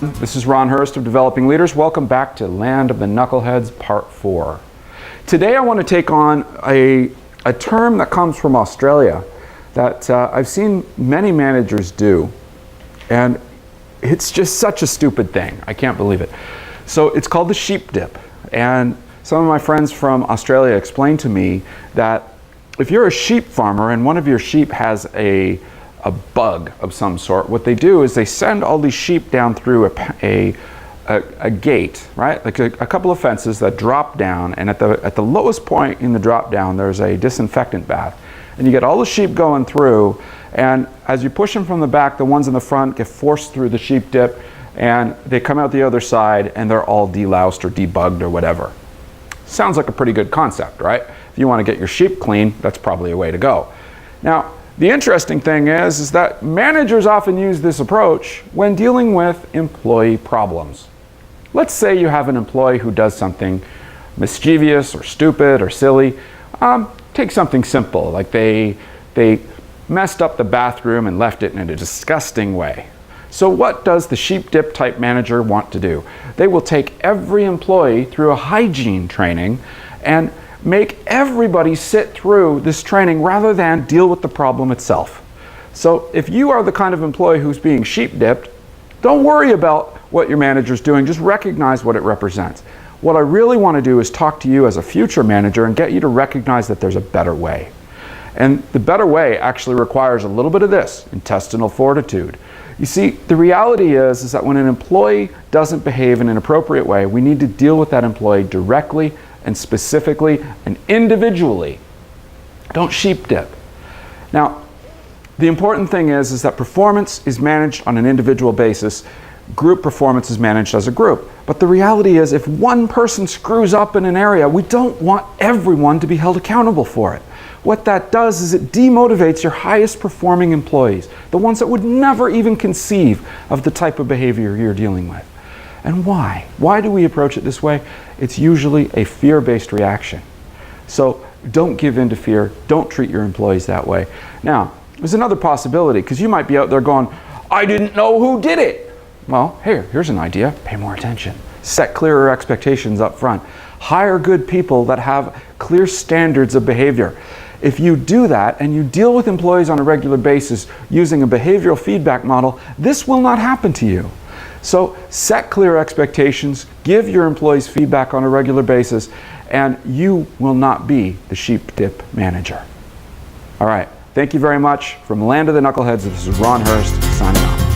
This is Ron Hurst of Developing Leaders. Welcome back to Land of the Knuckleheads, Part 4. Today I want to take on a term that comes from Australia that I've seen many managers do, and it's just such a stupid thing. I can't believe it. So it's called the sheep dip, and some of my friends from Australia explained to me that if you're a sheep farmer and one of your sheep has a bug of some sort, what they do is they send all these sheep down through a gate, right? Like a couple of fences that drop down, and at the lowest point in the drop down, there's a disinfectant bath. And you get all the sheep going through, and as you push them from the back, the ones in the front get forced through the sheep dip, and they come out the other side, and they're all deloused or debugged or whatever. Sounds like a pretty good concept, right? If you want to get your sheep clean, that's probably a way to go. Now, the interesting thing is that managers often use this approach when dealing with employee problems. Let's say you have an employee who does something mischievous or stupid or silly. Take something simple, like they messed up the bathroom and left it in a disgusting way. So what does the sheep dip type manager want to do? They will take every employee through a hygiene training and make everybody sit through this training rather than deal with the problem itself. So if you are the kind of employee who's being sheep dipped, don't worry about what your manager's doing, just recognize what it represents. What I really want to do is talk to you as a future manager and get you to recognize that there's a better way. And the better way actually requires a little bit of this, intestinal fortitude. You see, the reality is that when an employee doesn't behave in an appropriate way, we need to deal with that employee directly and specifically and individually. Don't sheep dip. Now, the important thing is that performance is managed on an individual basis. Group performance is managed as a group. But the reality is, if one person screws up in an area, we don't want everyone to be held accountable for it. What that does is it demotivates your highest performing employees, the ones that would never even conceive of the type of behavior you're dealing with. And why? Why do we approach it this way? It's usually a fear-based reaction. So don't give in to fear. Don't treat your employees that way. Now, there's another possibility, because you might be out there going, I didn't know who did it. Well, here's an idea. Pay more attention. Set clearer expectations up front. Hire good people that have clear standards of behavior. If you do that and you deal with employees on a regular basis using a behavioral feedback model, this will not happen to you. So set clear expectations, give your employees feedback on a regular basis, and you will not be the sheep dip manager. All right, thank you very much. From Land of the Knuckleheads, this is Ron Hurst, signing off.